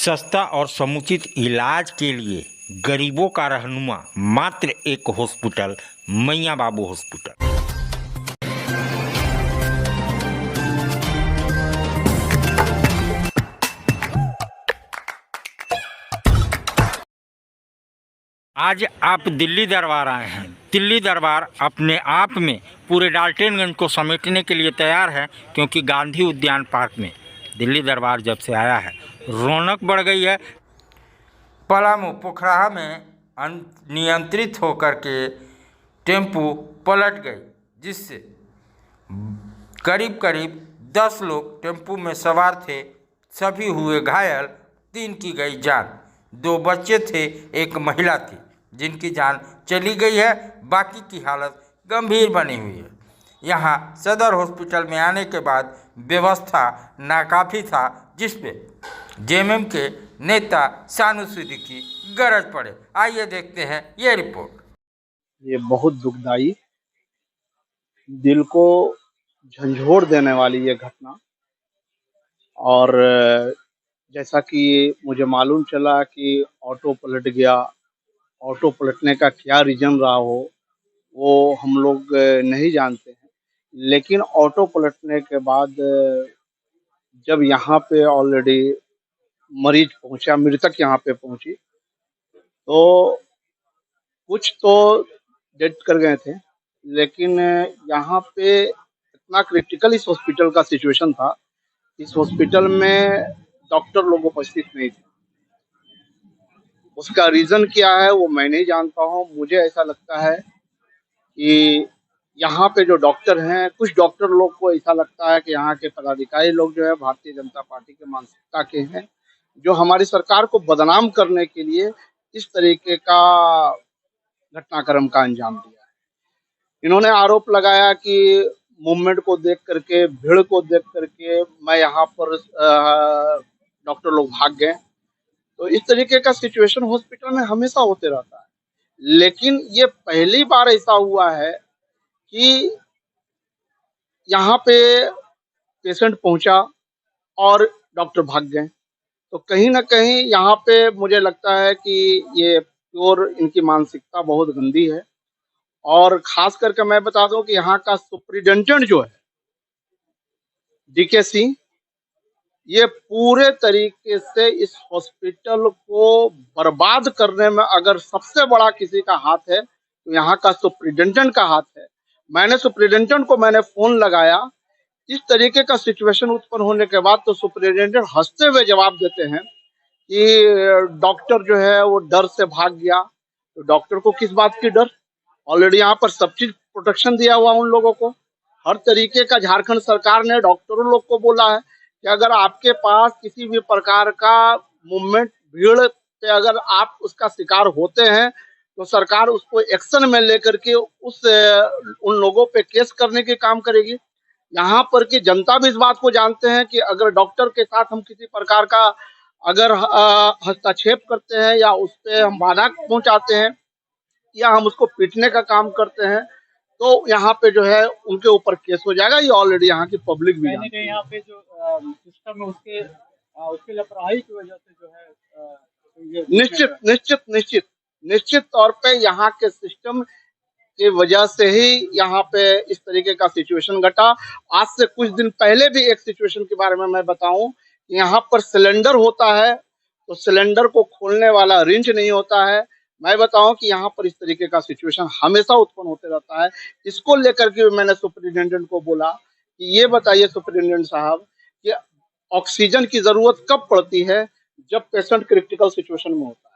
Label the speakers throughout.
Speaker 1: सस्ता और समुचित इलाज के लिए गरीबों का रहनुमा मात्र एक हॉस्पिटल, मैया बाबू हॉस्पिटल। आज आप दिल्ली दरबार आए हैं। दिल्ली दरबार अपने आप में पूरे डाल्टनगंज को समेटने के लिए तैयार है, क्योंकि गांधी उद्यान पार्क में दिल्ली दरबार जब से आया है रौनक बढ़ गई है। पलामू पोखराहा में नियंत्रित होकर के टेम्पू पलट गई, जिससे करीब करीब 10 लोग टेम्पू में सवार थे, सभी हुए घायल, 3 की गई जान। 2 बच्चे थे, 1 महिला थी, जिनकी जान चली गई है, बाकी की हालत गंभीर बनी हुई है। यहाँ सदर हॉस्पिटल में आने के बाद व्यवस्था नाकाफी था, जिसपे जेएमएम के नेता सानू सिद्दीकी गरज पड़े। आइए देखते हैं ये रिपोर्ट।
Speaker 2: ये बहुत दुखदाई, दिल को झंझोड़ देने वाली ये घटना। और जैसा कि मुझे मालूम चला कि ऑटो पलट गया, ऑटो पलटने का क्या रीज़न रहा हो वो हम लोग नहीं जानते हैं, लेकिन ऑटो पलटने के बाद जब यहाँ पे ऑलरेडी मरीज पहुंचा, मृतक यहाँ पे पहुंची, तो कुछ तो डेथ कर गए थे, लेकिन यहाँ पे इतना क्रिटिकल इस हॉस्पिटल का सिचुएशन था। इस हॉस्पिटल में डॉक्टर लोग उपस्थित नहीं थे। उसका रीज़न क्या है वो मैं नहीं जानता हूँ। मुझे ऐसा लगता है कि यहाँ पे जो डॉक्टर हैं, कुछ डॉक्टर लोग को ऐसा लगता है कि यहाँ के पदाधिकारी लोग जो है भारतीय जनता पार्टी के मानसिकता के हैं, जो हमारी सरकार को बदनाम करने के लिए इस तरीके का घटनाक्रम का अंजाम दिया है। इन्होंने आरोप लगाया कि मूवमेंट को देख करके, भीड़ को देख करके मैं यहाँ पर डॉक्टर लोग भाग गए। तो इस तरीके का सिचुएशन हॉस्पिटल में हमेशा होते रहता है, लेकिन ये पहली बार ऐसा हुआ है कि यहाँ पे पेशेंट पहुंचा और डॉक्टर भाग गए। तो कहीं ना कहीं यहाँ पे मुझे लगता है कि ये प्योर इनकी मानसिकता बहुत गंदी है। और खास करके मैं बता दूं कि यहाँ का सुप्रिटेंडेंट जो है डीके सिंह, ये पूरे तरीके से इस हॉस्पिटल को बर्बाद करने में अगर सबसे बड़ा किसी का हाथ है तो यहाँ का सुप्रिटेंडेंट का हाथ है। मैंने सुप्रिटेंडेंट को फोन लगाया। इस तरीके का सिचुएशन उत्पन्न होने के बाद तो सुप्रिटेंडेंट हंसते हुए जवाब देते हैं कि डॉक्टर जो है वो डर से भाग गया। तो डॉक्टर को किस बात की डर? ऑलरेडी यहाँ पर सब चीज प्रोटेक्शन दिया हुआ उन लोगों को। हर तरीके का झारखंड सरकार ने डॉक्टरों लोग को बोला है कि अगर आपके पास किसी भी प्रकार का मूवमेंट, भीड़ पे अगर आप उसका शिकार होते हैं तो सरकार उसको एक्शन में लेकर के उन लोगों पे केस करने के काम करेगी। यहाँ पर की जनता भी इस बात को जानते हैं कि अगर डॉक्टर के साथ हम किसी प्रकार का अगर हस्तक्षेप करते हैं या उस पर हम बाधा पहुंचाते हैं या हम उसको पीटने का काम करते हैं तो यहाँ पे जो है उनके ऊपर केस हो जाएगा। ये ऑलरेडी यहाँ की पब्लिक भी जानती है।
Speaker 3: यहाँ पे जो सिस्टम है उसके लापरवाही की वजह से जो है
Speaker 2: निश्चित तौर पे यहाँ के सिस्टम की वजह से ही यहाँ पे इस तरीके का सिचुएशन घटा। आज से कुछ दिन पहले भी एक सिचुएशन के बारे में मैं बताऊं, यहाँ पर सिलेंडर होता है तो सिलेंडर को खोलने वाला रिंच नहीं होता है। मैं बताऊं कि यहाँ पर इस तरीके का सिचुएशन हमेशा उत्पन्न होते रहता है। इसको लेकर के मैंने सुपरिटेंडेंट को बोला कि ये बताइए सुपरिटेंडेंट साहब कि ऑक्सीजन की जरूरत कब पड़ती है? जब पेशेंट क्रिटिकल सिचुएशन में होता है।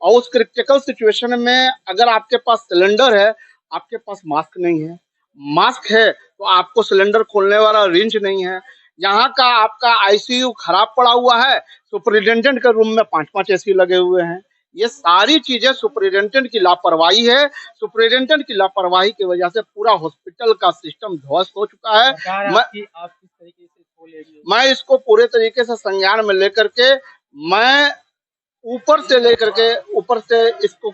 Speaker 2: और उस क्रिटिकल सिचुएशन में अगर आपके पास सिलेंडर है, आपके पास मास्क नहीं है, मास्क है तो आपको सिलेंडर खोलने वाला रिंच नहीं है। यहाँ का आपका आईसीयू खराब पड़ा हुआ है, सुपरिटेंडेंट के रूम में 5-5 एसी लगे हुए हैं। ये सारी चीजें सुपरिटेंडेंट की लापरवाही है। सुपरिटेंडेंट की लापरवाही की वजह से पूरा हॉस्पिटल का सिस्टम ध्वस्त हो चुका है।
Speaker 3: आप किस तरीके से
Speaker 2: मैं इसको पूरे तरीके से संज्ञान में लेकर के मैं ऊपर से इसको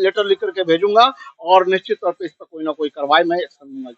Speaker 2: लेटर लिख करके भेजूंगा और निश्चित तौर पे इस पर कोई ना कोई कार्रवाई मैं एक्शन लूंगा।